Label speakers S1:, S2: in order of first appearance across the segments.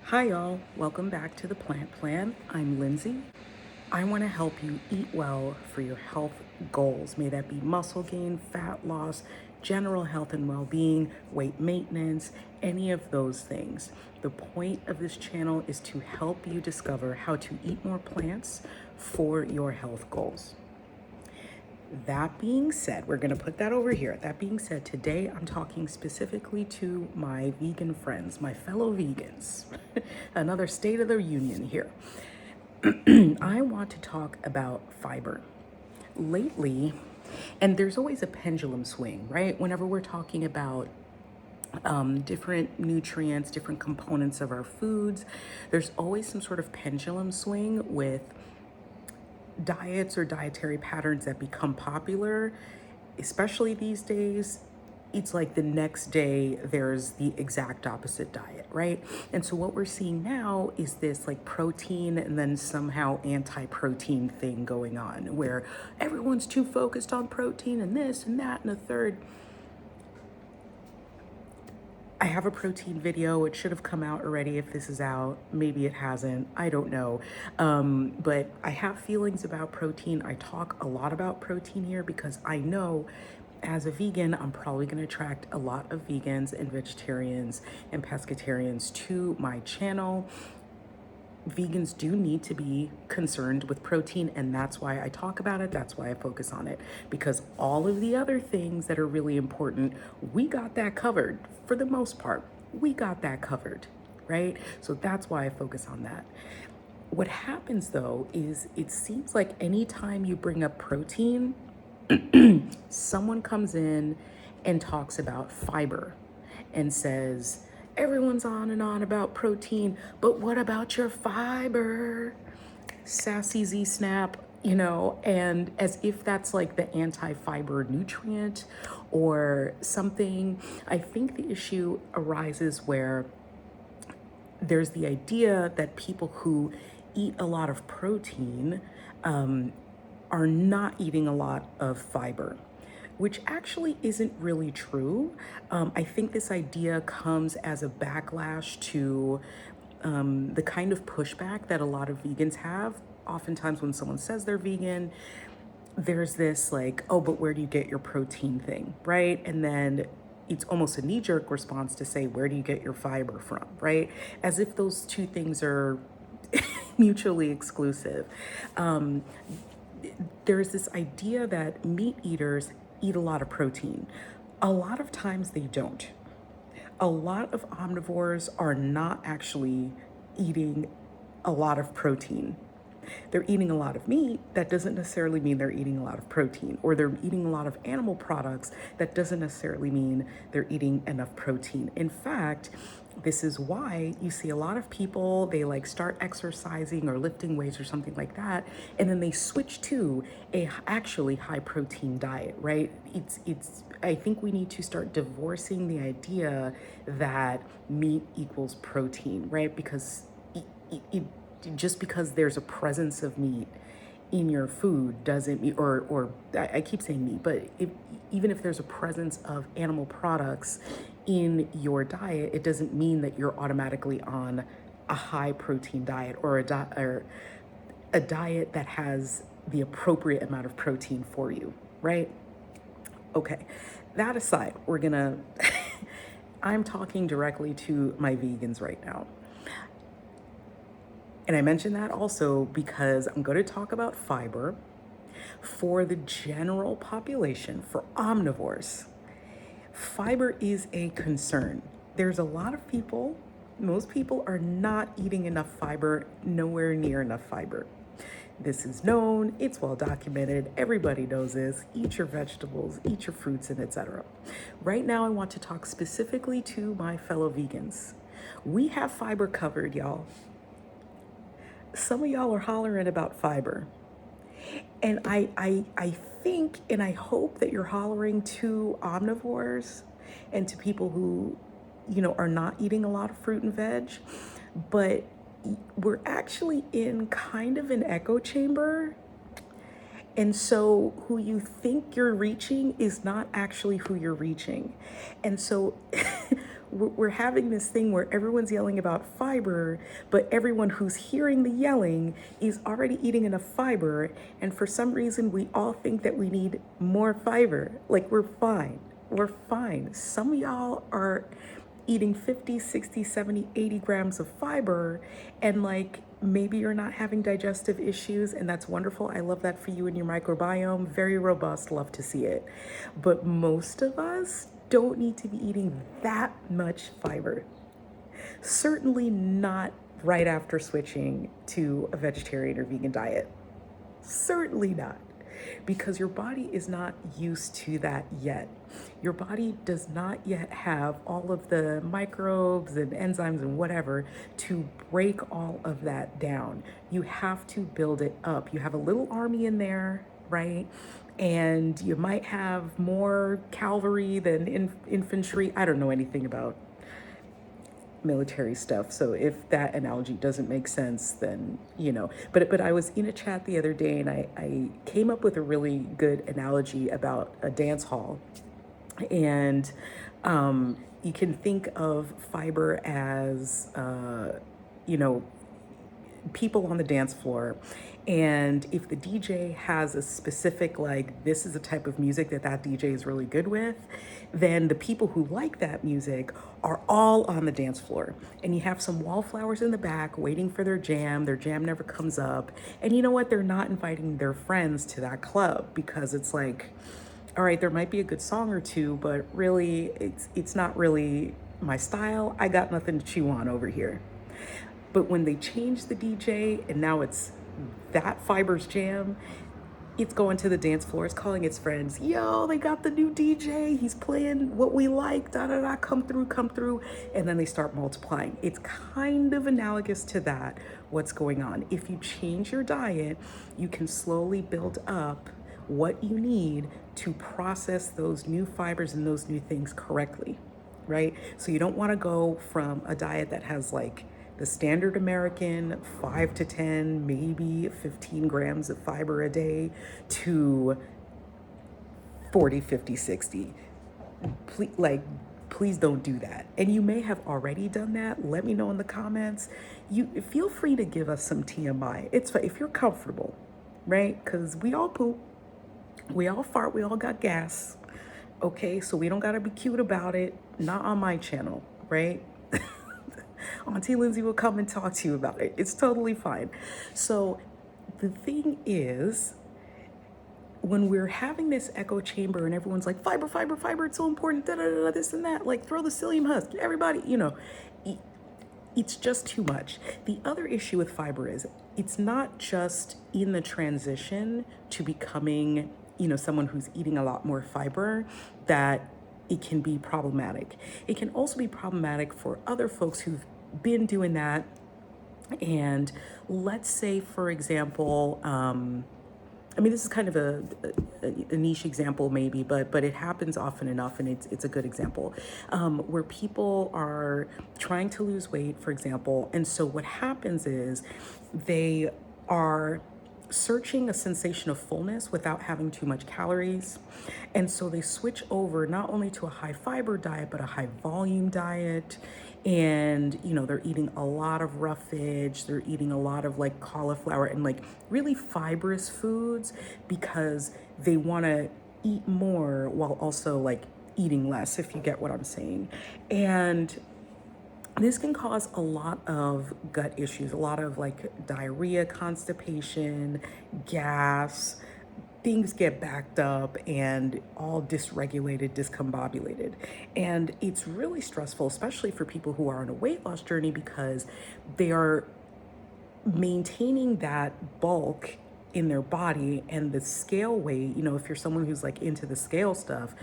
S1: Hi, y'all. Welcome back to the Plant Plan. I'm Lindsay. I want to help you eat well for your health goals. May that be muscle gain, fat loss, general health and well being, weight maintenance, any of those things. The point of this channel is to help you discover how to eat more plants for your health goals. That being said, we're going to put that over here. That being said, today I'm talking specifically to my vegan friends, my fellow vegans. Another state of the union here. I want to talk about fiber. Lately, and there's always a pendulum swing, right? Whenever we're talking about different nutrients, different components of our foods, there's always some sort of pendulum swing with diets or dietary patterns that become popular, especially these days. It's like the next day there's the exact opposite diet, right? And so what we're seeing now is this like protein and then somehow anti-protein thing going on where everyone's too focused on protein and this and that and a third. I have a protein video. It should have come out already if this is out. Maybe it hasn't. I don't know. But I have feelings about protein. I talk a lot about protein here because I know as a vegan, I'm probably going to attract a lot of vegans and vegetarians and pescatarians to my channel. Vegans do need to be concerned with protein, and that's why I talk about it. That's why I focus on it, because all of the other things that are really important, we got that covered for the most part. We got that covered, right? So that's why I focus on that. What happens though is it seems like anytime you bring up protein, someone comes in and talks about fiber and says, everyone's on and on about protein, but what about your fiber? Sassy Z Snap, and as if that's like the anti-fiber nutrient or something. I think the issue arises where there's the idea that people who eat a lot of protein are not eating a lot of fiber, which actually isn't really true. I think this idea comes as a backlash to the kind of pushback that a lot of vegans have. Oftentimes when someone says they're vegan, there's this like, oh, but where do you get your protein thing, right? And then it's almost a knee-jerk response to say, where do you get your fiber from, right? As if those two things are mutually exclusive. There's this idea that meat eaters eat a lot of protein. A lot of times they don't. A lot of omnivores are not actually eating a lot of protein. They're eating a lot of meat. That doesn't necessarily mean they're eating a lot of protein, or they're eating a lot of animal products. That doesn't necessarily mean they're eating enough protein. In fact, this is why you see a lot of people, they like start exercising or lifting weights or something like that, and then they switch to a actually high protein diet, right? I think we need to start divorcing the idea that meat equals protein, right? Because just because there's a presence of meat in your food doesn't mean, or I keep saying meat, but even if there's a presence of animal products in your diet, it doesn't mean that you're automatically on a high protein diet or a diet that has the appropriate amount of protein for you, right? Okay, that aside, I'm talking directly to my vegans right now. And I mention that also because I'm going to talk about fiber for the general population, for omnivores. Fiber is a concern. There's a lot of people, most people are not eating enough fiber, nowhere near enough fiber. This is known, it's well documented, everybody knows this. Eat your vegetables, eat your fruits, and etc. Right now, I want to talk specifically to my fellow vegans. We have fiber covered, y'all. Some of y'all are hollering about fiber. And I think and I hope that you're hollering to omnivores and to people who, are not eating a lot of fruit and veg. But we're actually in kind of an echo chamber. And so who you think you're reaching is not actually who you're reaching. And so we're having this thing where everyone's yelling about fiber, but everyone who's hearing the yelling is already eating enough fiber. And for some reason, we all think that we need more fiber. Like, we're fine. We're fine. Some of y'all are eating 50, 60, 70, 80 grams of fiber, and like, maybe you're not having digestive issues, and that's wonderful. I love that for you and your microbiome. Very robust, love to see it. But most of us don't need to be eating that much fiber. Certainly not right after switching to a vegetarian or vegan diet. Certainly not, because your body is not used to that yet. Your body does not yet have all of the microbes and enzymes and whatever to break all of that down. You have to build it up. You have a little army in there, right? And you might have more cavalry than infantry. I don't know anything about military stuff, so if that analogy doesn't make sense, then but I was in a chat the other day, and I came up with a really good analogy about a dance hall. And you can think of fiber as people on the dance floor. And if the DJ has a specific, like, this is a type of music that DJ is really good with, then the people who like that music are all on the dance floor. And you have some wallflowers in the back waiting for their jam. Their jam never comes up. And you know what? They're not inviting their friends to that club, because it's like, all right, there might be a good song or two, but really it's not really my style. I got nothing to chew on over here. But when they change the DJ and now it's that fiber's jam, it's going to the dance floor, it's calling its friends, yo, they got the new DJ, he's playing what we like, da da da, come through, and then they start multiplying. It's kind of analogous to that, what's going on. If you change your diet, you can slowly build up what you need to process those new fibers and those new things correctly, right? So you don't want to go from a diet that has like the standard American 5 to 10, maybe 15 grams of fiber a day, to 40, 50, 60. Please don't do that. And you may have already done that. Let me know in the comments. You feel free to give us some TMI. It's fine if you're comfortable, right? Because we all poop, we all fart, we all got gas. Okay, so we don't gotta be cute about it. Not on my channel, right? Auntie Lindsay will come and talk to you about it. It's totally fine. So the thing is, when we're having this echo chamber and everyone's like, fiber, fiber, fiber, it's so important, da da da, this and that, like, throw the psyllium husk, everybody, it's just too much. The other issue with fiber is it's not just in the transition to becoming, someone who's eating a lot more fiber that it can be problematic. It can also be problematic for other folks who've been doing that. And let's say, for example, this is kind of a niche example maybe, but it happens often enough, and it's a good example, where people are trying to lose weight, for example. And so what happens is they are searching a sensation of fullness without having too much calories. And so they switch over not only to a high fiber diet, but a high volume diet. And, they're eating a lot of roughage, they're eating a lot of like cauliflower and like really fibrous foods, because they want to eat more while also like eating less, if you get what I'm saying. And this can cause a lot of gut issues, a lot of like diarrhea, constipation, gas. Things get backed up and all dysregulated, discombobulated. And it's really stressful, especially for people who are on a weight loss journey, because they are maintaining that bulk in their body, and the scale weight, if you're someone who's like into the scale stuff,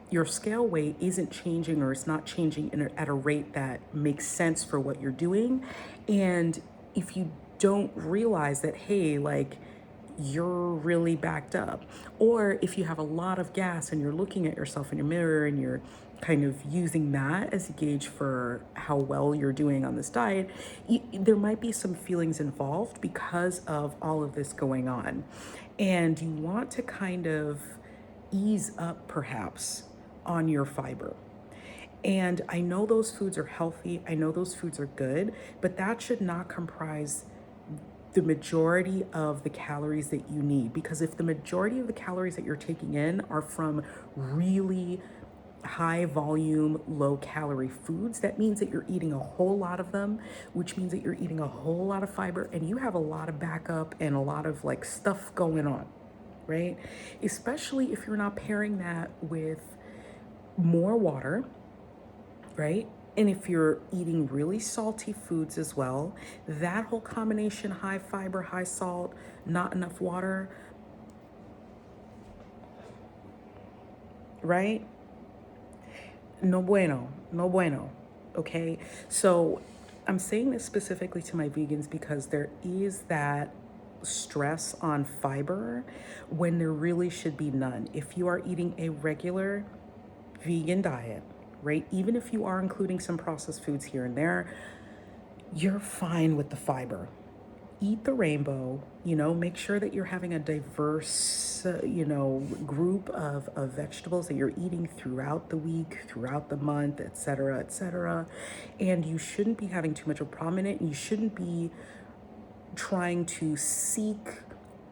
S1: your scale weight isn't changing, or it's not changing at a rate that makes sense for what you're doing. And if you don't realize that, hey, like, you're really backed up, or if you have a lot of gas and you're looking at yourself in your mirror and you're kind of using that as a gauge for how well you're doing on this diet, there might be some feelings involved because of all of this going on. And you want to kind of ease up perhaps on your fiber. And I know those foods are healthy, I know those foods are good, but that should not comprise the majority of the calories that you need. Because if the majority of the calories that you're taking in are from really high volume, low calorie foods, that means that you're eating a whole lot of them, which means that you're eating a whole lot of fiber and you have a lot of backup and a lot of like stuff going on, right? Especially if you're not pairing that with more water, right? And if you're eating really salty foods as well, that whole combination, high fiber, high salt, not enough water, right? No bueno, no bueno. Okay. So I'm saying this specifically to my vegans because there is that stress on fiber when there really should be none. If you are eating a regular vegan diet, right, even if you are including some processed foods here and there, you're fine with the fiber. Eat the rainbow, make sure that you're having a diverse, group of vegetables that you're eating throughout the week, throughout the month, et cetera, et cetera. And you shouldn't be having too much of a problem in it. You shouldn't be trying to seek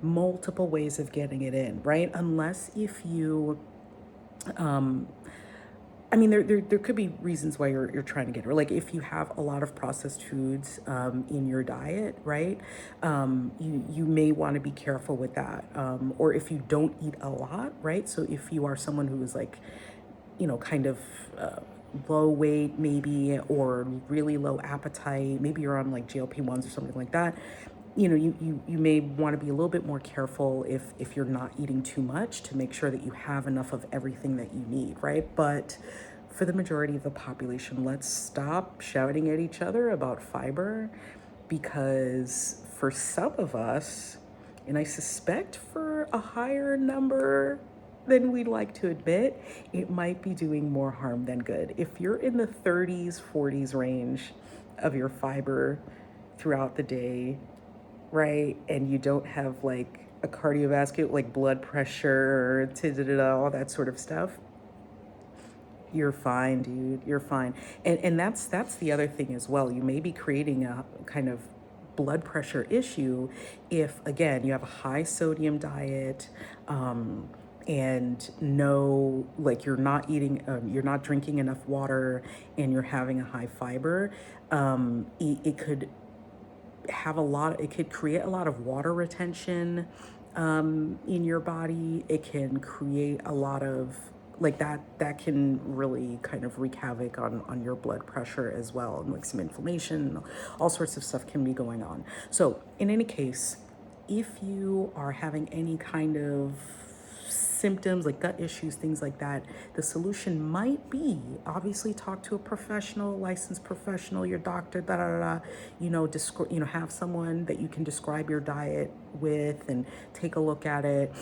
S1: multiple ways of getting it in, right? Unless if you, there could be reasons why you're trying to get it. Like if you have a lot of processed foods in your diet, right? You may want to be careful with that. Or if you don't eat a lot, right? So if you are someone who is like, kind of low weight maybe, or really low appetite, maybe you're on like GLP-1s or something like that, you may want to be a little bit more careful if you're not eating too much, to make sure that you have enough of everything that you need, right? But for the majority of the population, let's stop shouting at each other about fiber, because for some of us, and I suspect for a higher number than we'd like to admit, it might be doing more harm than good. If you're in the 30s, 40s range of your fiber throughout the day, right, and you don't have like a cardiovascular, like blood pressure, all that sort of stuff, you're fine, dude. You're fine. And that's the other thing as well. You may be creating a kind of blood pressure issue if, again, you have a high sodium diet, and no, like you're not eating, you're not drinking enough water, and you're having a high fiber. It could it could create a lot of water retention in your body. It can create a lot of like that can really kind of wreak havoc on your blood pressure as well, and like some inflammation, all sorts of stuff can be going on. So in any case, if you are having any kind of symptoms like gut issues, things like that, the solution might be obviously talk to a professional, licensed professional, your doctor, have someone that you can describe your diet with and take a look at it.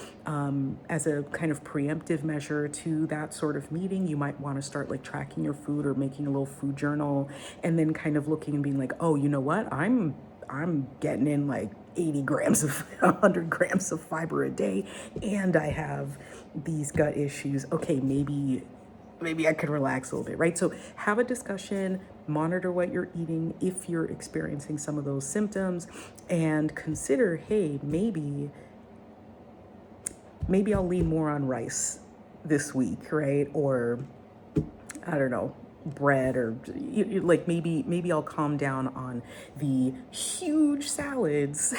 S1: As a kind of preemptive measure to that sort of meeting, you might want to start like tracking your food or making a little food journal, and then kind of looking and being like, oh, you know what, I'm getting in like 80 grams of 100 grams of fiber a day, and I have these gut issues. Okay, maybe I could relax a little bit, right? So have a discussion, monitor what you're eating if you're experiencing some of those symptoms, and consider, hey, maybe I'll lean more on rice this week, right? Or I don't know, bread, or like maybe I'll calm down on the huge salads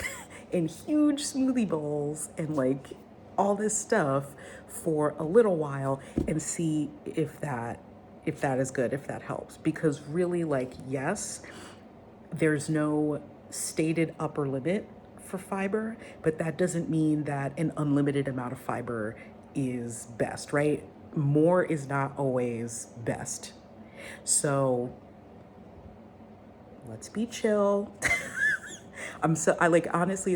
S1: and huge smoothie bowls and like all this stuff for a little while, and see if that is good, if that helps. Because really, like, yes, there's no stated upper limit for fiber, but that doesn't mean that an unlimited amount of fiber is best, right? More is not always best. So let's be chill. Honestly,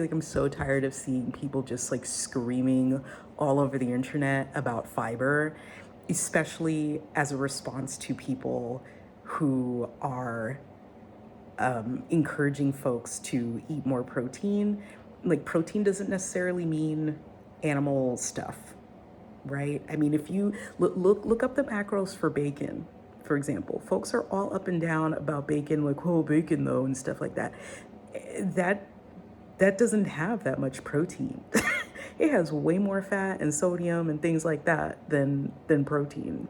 S1: like, I'm so tired of seeing people just like screaming all over the internet about fiber, especially as a response to people who are encouraging folks to eat more protein. Like, protein doesn't necessarily mean animal stuff, right? I mean, if you look up the macros for bacon, for example. Folks are all up and down about bacon, like, oh, bacon though, and stuff like that. That that doesn't have that much protein. It has way more fat and sodium and things like that than protein,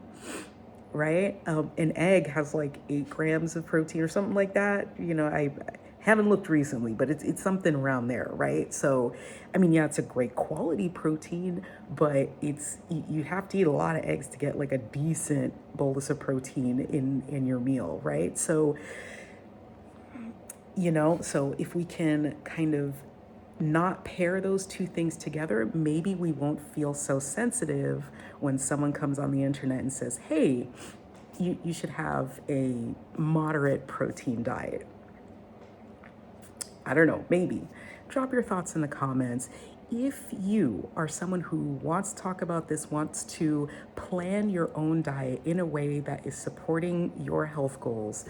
S1: right? An egg has like 8 grams of protein or something like that. I haven't looked recently, but it's something around there, right? So, I mean, yeah, it's a great quality protein, but you have to eat a lot of eggs to get like a decent bolus of protein in your meal, right? So, so if we can kind of not pair those two things together, maybe we won't feel so sensitive when someone comes on the internet and says, hey, you should have a moderate protein diet. I don't know, maybe. Drop your thoughts in the comments. If you are someone who wants to talk about this, wants to plan your own diet in a way that is supporting your health goals,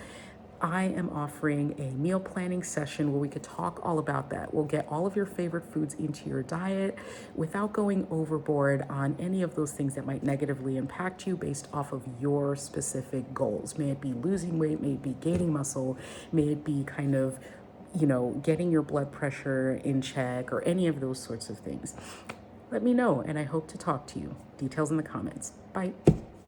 S1: I am offering a meal planning session where we could talk all about that. We'll get all of your favorite foods into your diet without going overboard on any of those things that might negatively impact you based off of your specific goals. May it be losing weight, may it be gaining muscle, may it be kind of, getting your blood pressure in check or any of those sorts of things. Let me know, and I hope to talk to you. Details in the comments. Bye.